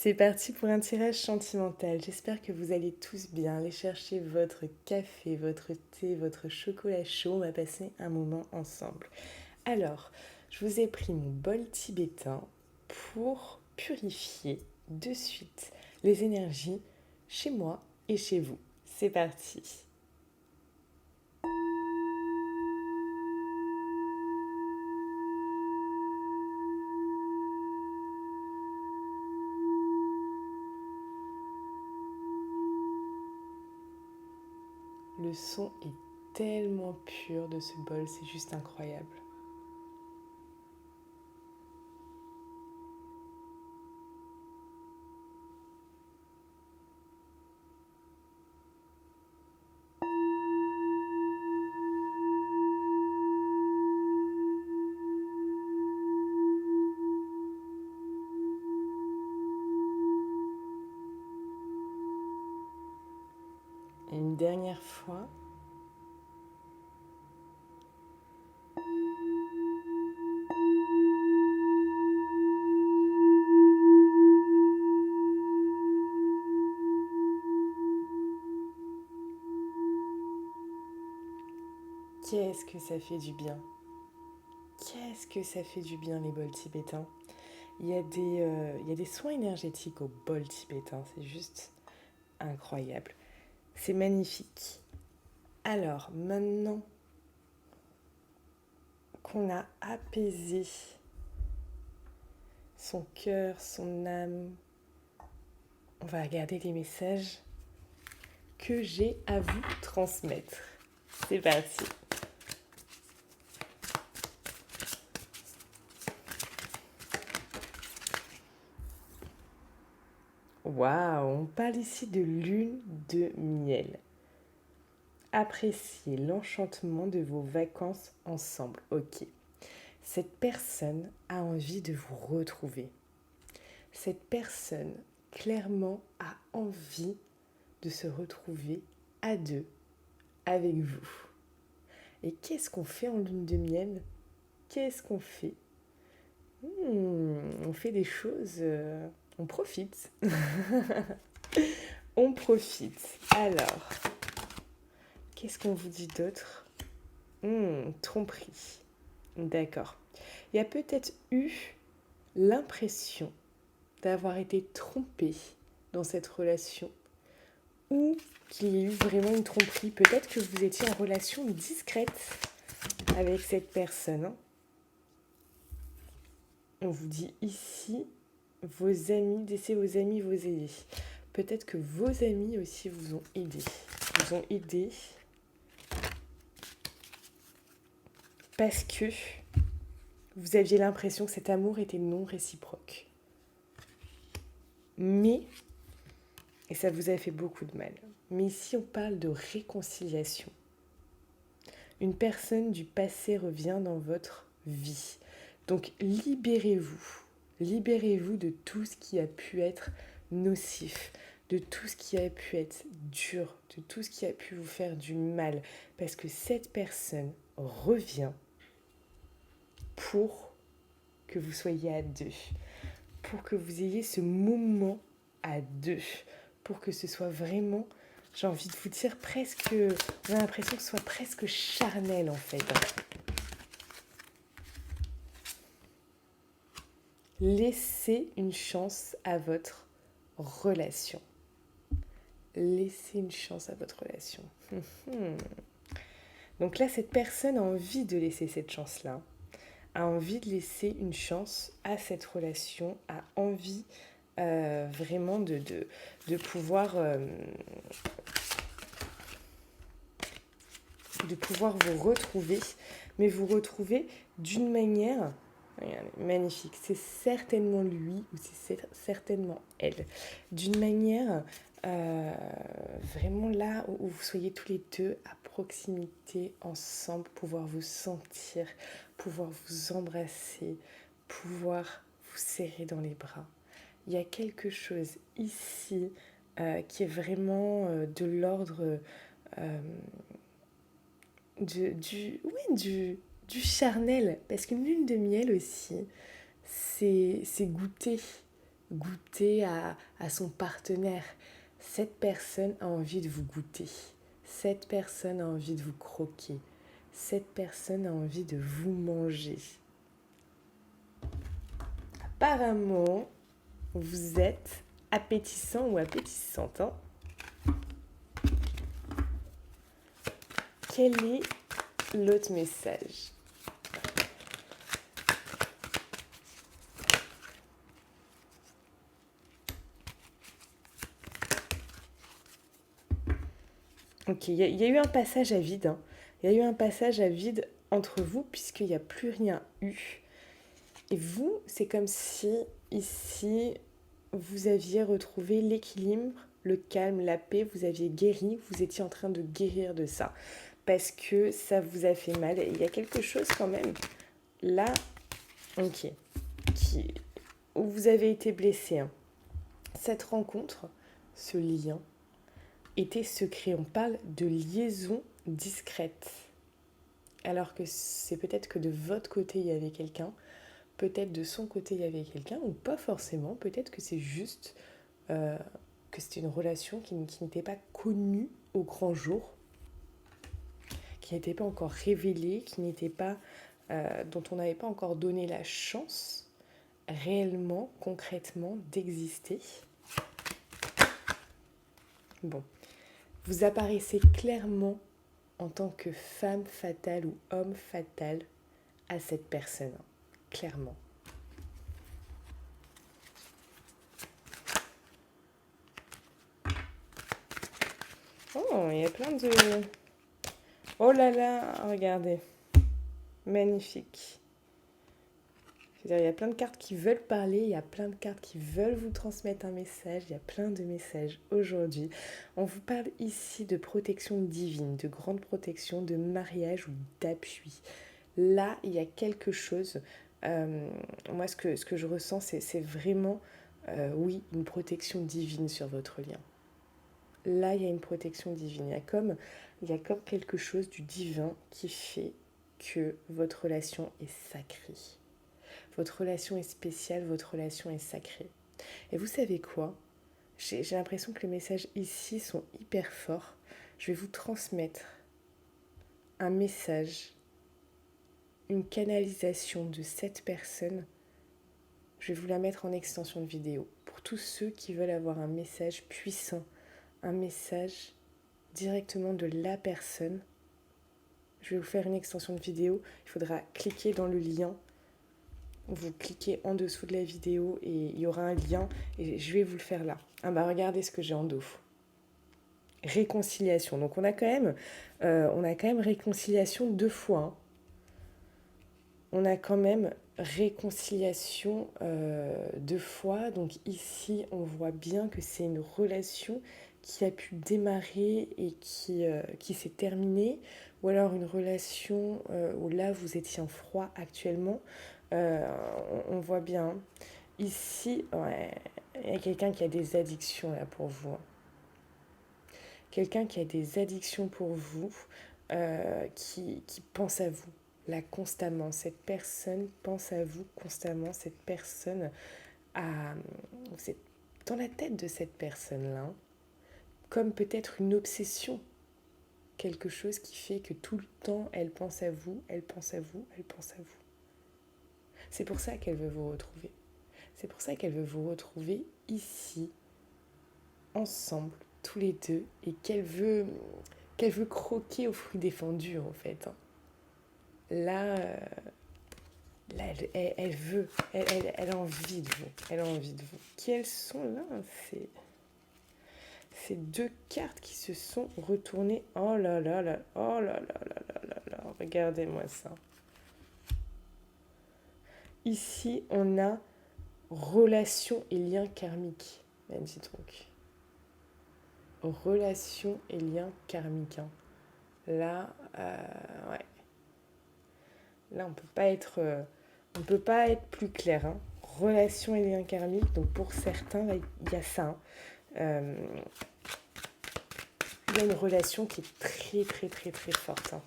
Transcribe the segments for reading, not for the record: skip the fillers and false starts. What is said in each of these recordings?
C'est parti pour un tirage sentimental. J'espère que vous allez tous bien. Allez chercher votre café, votre thé, votre chocolat chaud. On va passer un moment ensemble. Alors, je vous ai pris mon bol tibétain pour purifier de suite les énergies chez moi et chez vous. C'est parti. Le son est tellement pur de ce bol, c'est juste incroyable. Et une dernière fois. Qu'est-ce que ça fait du bien? Qu'est-ce que ça fait du bien les bols tibétains? Il y a des soins énergétiques au bol tibétain, c'est juste incroyable. C'est magnifique. Alors, maintenant qu'on a apaisé son cœur, son âme, on va regarder les messages que j'ai à vous transmettre. C'est parti. Waouh, on parle ici de lune de miel. Appréciez l'enchantement de vos vacances ensemble. Ok. Cette personne a envie de vous retrouver. Cette personne, clairement, a envie de se retrouver à deux avec vous. Et qu'est-ce qu'on fait en lune de miel? Qu'est-ce qu'on fait? On fait des choses, on profite. On profite. Alors, qu'est-ce qu'on vous dit d'autre? Tromperie. D'accord. Il y a peut-être eu l'impression d'avoir été trompé dans cette relation ou qu'il y a eu vraiment une tromperie. Peut-être que vous étiez en relation discrète avec cette personne. On vous dit ici, vos amis, laissez vos amis vous aider. Peut-être que vos amis aussi vous ont aidé. Vous ont aidé parce que vous aviez l'impression que cet amour était non réciproque. Mais, et ça vous a fait beaucoup de mal, mais ici on parle de réconciliation. Une personne du passé revient dans votre vie. Donc libérez-vous. Libérez-vous de tout ce qui a pu être nocif, de tout ce qui a pu être dur, de tout ce qui a pu vous faire du mal. Parce que cette personne revient pour que vous soyez à deux, pour que vous ayez ce moment à deux, pour que ce soit vraiment, j'ai envie de vous dire presque, on a l'impression que ce soit presque charnel en fait. Laissez une chance à votre relation. Laissez une chance à votre relation. Donc là, cette personne a envie de laisser cette chance-là, a envie de laisser une chance à cette relation, a envie vraiment de pouvoir vous retrouver, mais vous retrouver d'une manière, regardez, magnifique, c'est certainement lui ou c'est certainement elle, d'une manière vraiment là où vous soyez tous les deux à proximité, ensemble, pouvoir vous sentir, pouvoir vous embrasser, pouvoir vous serrer dans les bras. Il y a quelque chose ici qui est vraiment de l'ordre du charnel. Parce qu'une lune de miel aussi, c'est goûter goûter à son partenaire. Cette personne a envie de vous goûter. Cette personne a envie de vous croquer. Cette personne a envie de vous manger. Apparemment, vous êtes appétissant ou appétissante. Hein. Quel est l'autre message ? Ok, il y a eu un passage à vide. Hein. Il y a eu un passage à vide entre vous puisqu'il n'y a plus rien eu. Et vous, c'est comme si ici, vous aviez retrouvé l'équilibre, le calme, la paix, vous aviez guéri, vous étiez en train de guérir de ça. Parce que ça vous a fait mal. Et il y a quelque chose quand même, là, ok, où vous avez été blessé. Hein. Cette rencontre, ce lien, était secret. On parle de liaison discrète. Alors que c'est peut-être que de votre côté, il y avait quelqu'un, peut-être de son côté, il y avait quelqu'un, ou pas forcément. Peut-être que c'est juste que c'était une relation qui n'était pas connue au grand jour, qui n'était pas encore révélée, qui n'était pas, dont on n'avait pas encore donné la chance réellement, concrètement, d'exister. Bon. Vous apparaissez clairement en tant que femme fatale ou homme fatal à cette personne. Clairement. Oh, il y a plein de... Oh là là, regardez. Magnifique. C'est-à-dire, il y a plein de cartes qui veulent parler, il y a plein de cartes qui veulent vous transmettre un message, il y a plein de messages aujourd'hui. On vous parle ici de protection divine, de grande protection, de mariage ou d'appui. Là, il y a quelque chose, moi ce que je ressens, c'est vraiment, oui, une protection divine sur votre lien. Là, il y a une protection divine, il y a comme quelque chose du divin qui fait que votre relation est sacrée. Votre relation est spéciale, votre relation est sacrée. Et vous savez quoi ? J'ai l'impression que les messages ici sont hyper forts. Je vais vous transmettre un message, une canalisation de cette personne. Je vais vous la mettre en extension de vidéo. Pour tous ceux qui veulent avoir un message puissant, un message directement de la personne, je vais vous faire une extension de vidéo. Il faudra cliquer dans le lien. Vous cliquez en dessous de la vidéo et il y aura un lien et je vais vous le faire là. Ah bah regardez ce que j'ai en dos. Réconciliation. Donc on a quand même réconciliation 2 fois. Hein. On a quand même réconciliation 2 fois. Donc ici on voit bien que c'est une relation qui a pu démarrer et qui s'est terminée. Ou alors une relation où là vous étiez en froid actuellement. On voit bien. Ici, ouais, il y a quelqu'un qui a des addictions là pour vous. Quelqu'un qui a des addictions pour vous, qui pense à vous là constamment. Cette personne pense à vous constamment. Cette personne vous êtes dans la tête de cette personne-là, comme peut-être une obsession. Quelque chose qui fait que tout le temps, elle pense à vous, elle pense à vous, elle pense à vous. C'est pour ça qu'elle veut vous retrouver. C'est pour ça qu'elle veut vous retrouver ici, ensemble, tous les deux, et qu'elle veut croquer aux fruits défendus, en fait. Là, elle veut, elle a envie de vous. Elle a envie de vous. Quelles sont là ces 2 cartes qui se sont retournées. Oh là là là, oh là là là là là là, regardez-moi ça. Ici, on a relation et lien karmique. Dis donc. Relation et lien karmique. Hein. Là, ouais. Là, on peut pas être plus clair. Hein. Relation et lien karmique. Donc pour certains, là, il y a ça. Hein. Il y a une relation qui est très très très très forte. Hein.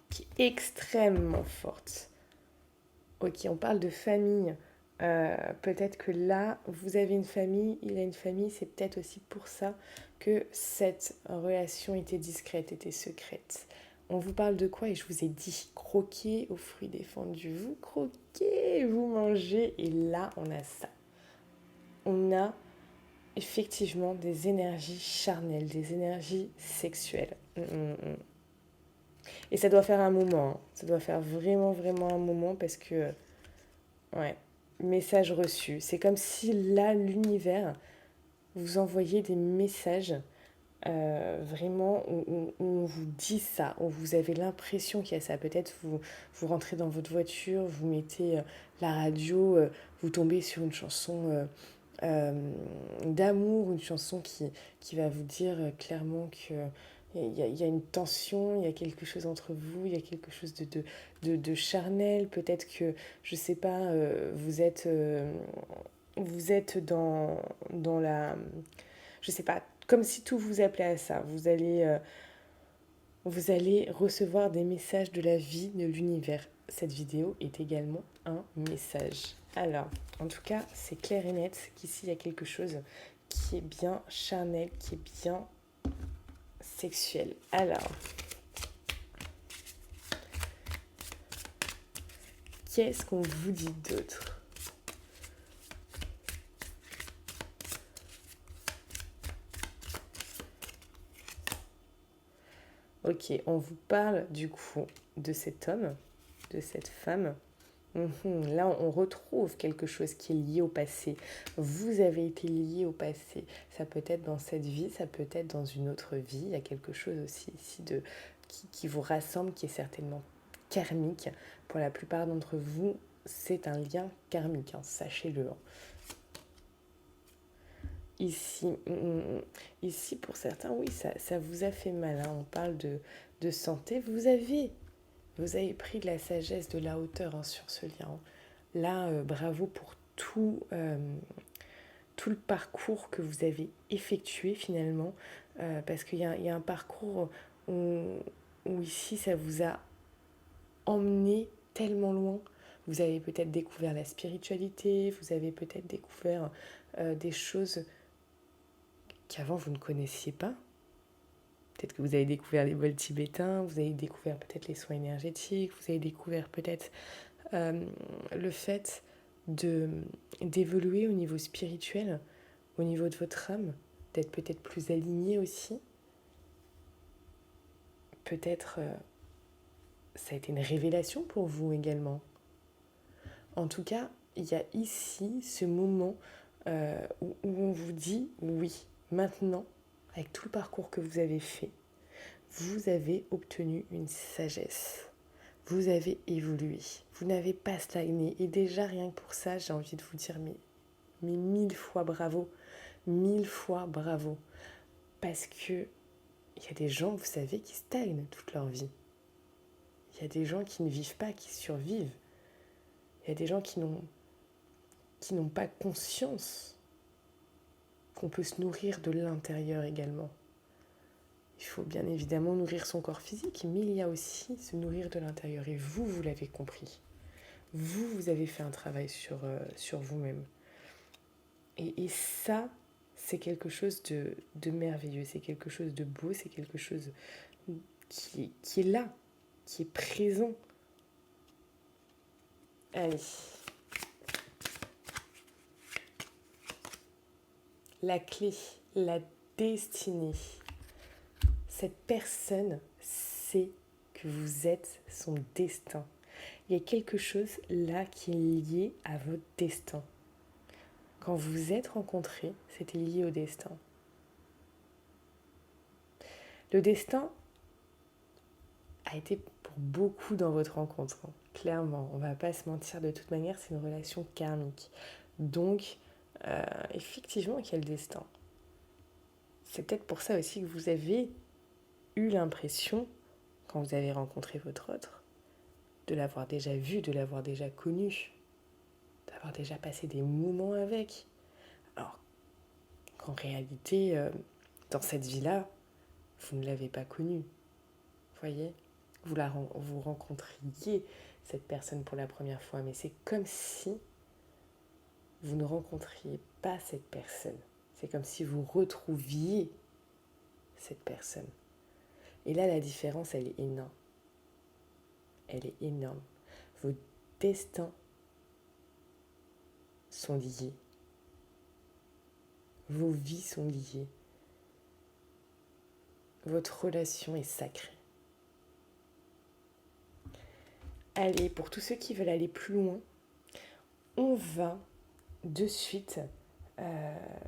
Qui est extrêmement forte. Ok, on parle de famille Peut-être que là, vous avez une famille, il a une famille, c'est peut-être aussi pour ça que cette relation était discrète, était secrète. On vous parle de quoi? Et je vous ai dit, croquez aux fruits défendus. Vous croquez, vous mangez, et là, on a ça. On a effectivement des énergies charnelles, des énergies sexuelles. Et ça doit faire un moment, hein. Ça doit faire vraiment, vraiment un moment parce que, ouais, message reçu. C'est comme si là, l'univers vous envoyait des messages vraiment où on vous dit ça, où vous avez l'impression qu'il y a ça. Peut-être vous rentrez dans votre voiture, vous mettez la radio, vous tombez sur une chanson d'amour, une chanson qui va vous dire clairement que il y a une tension, il y a quelque chose entre vous, il y a quelque chose de charnel. Peut-être que, je sais pas, vous êtes dans la... Je sais pas, comme si tout vous appelait à ça. Vous allez recevoir des messages de la vie, de l'univers. Cette vidéo est également un message. Alors, en tout cas, c'est clair et net qu'ici, il y a quelque chose qui est bien charnel, qui est bien sexuel. Alors, qu'est-ce qu'on vous dit d'autre? Ok, on vous parle du coup de cet homme, de cette femme. Là, on retrouve quelque chose qui est lié au passé. Vous avez été lié au passé. Ça peut être dans cette vie, ça peut être dans une autre vie. Il y a quelque chose aussi ici qui vous rassemble, qui est certainement karmique. Pour la plupart d'entre vous, c'est un lien karmique, hein, sachez-le. Ici, ici, pour certains, oui, ça vous a fait mal, hein. On parle de santé. Vous avez pris de la sagesse, de la hauteur, hein, sur ce lien. Là, bravo pour tout le parcours que vous avez effectué finalement, parce qu'il y a un parcours où ici, ça vous a emmené tellement loin. Vous avez peut-être découvert la spiritualité, vous avez peut-être découvert des choses qu'avant vous ne connaissiez pas. Peut-être que vous avez découvert les bols tibétains, vous avez découvert peut-être les soins énergétiques, vous avez découvert peut-être le fait d'évoluer au niveau spirituel, au niveau de votre âme, d'être peut-être plus aligné aussi. Peut-être ça a été une révélation pour vous également. En tout cas, il y a ici ce moment où on vous dit oui, maintenant, avec tout le parcours que vous avez fait, vous avez obtenu une sagesse. Vous avez évolué. Vous n'avez pas stagné. Et déjà, rien que pour ça, j'ai envie de vous dire mais 1000 fois bravo. 1000 fois bravo. Parce que il y a des gens, vous savez, qui stagnent toute leur vie. Il y a des gens qui ne vivent pas, qui survivent. Il y a des gens qui n'ont pas conscience qu'on peut se nourrir de l'intérieur également. Il faut bien évidemment nourrir son corps physique, mais il y a aussi se nourrir de l'intérieur. Et vous l'avez compris. Vous avez fait un travail sur vous-même. Et ça, c'est quelque chose de merveilleux, c'est quelque chose de beau, c'est quelque chose qui est là, qui est présent. Allez. La clé, la destinée. Cette personne sait que vous êtes son destin. Il y a quelque chose là qui est lié à votre destin. Quand vous vous êtes rencontrés, c'était lié au destin. Le destin a été pour beaucoup dans votre rencontre, hein. Clairement, on ne va pas se mentir, de toute manière, c'est une relation karmique. Donc, effectivement, quel destin. C'est peut-être pour ça aussi que vous avez eu l'impression, quand vous avez rencontré votre autre, de l'avoir déjà vu, de l'avoir déjà connu, d'avoir déjà passé des moments avec. Alors qu'en réalité, dans cette vie-là, vous ne l'avez pas connu. Vous voyez, vous rencontriez cette personne pour la première fois, mais c'est comme si vous ne rencontriez pas cette personne. C'est comme si vous retrouviez cette personne. Et là, la différence, elle est énorme. Elle est énorme. Vos destins sont liés. Vos vies sont liées. Votre relation est sacrée. Allez, pour tous ceux qui veulent aller plus loin, on va de suite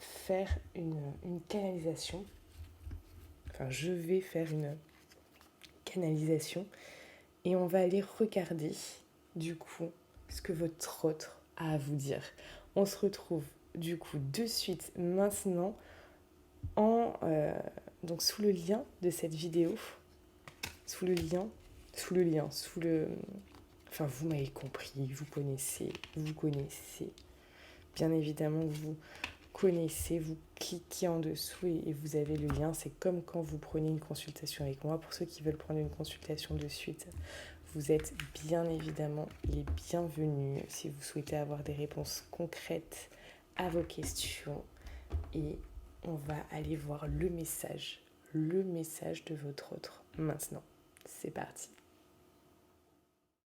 faire une canalisation. Enfin, je vais faire une canalisation et on va aller regarder du coup ce que votre autre a à vous dire. On se retrouve du coup de suite maintenant donc sous le lien de cette vidéo, enfin vous m'avez compris, vous connaissez, bien évidemment vous connaissez, vous cliquez en dessous et vous avez le lien. C'est comme quand vous prenez une consultation avec moi. Pour ceux qui veulent prendre une consultation de suite, vous êtes bien évidemment les bienvenus si vous souhaitez avoir des réponses concrètes à vos questions. Et on va aller voir le message de votre autre maintenant. C'est parti.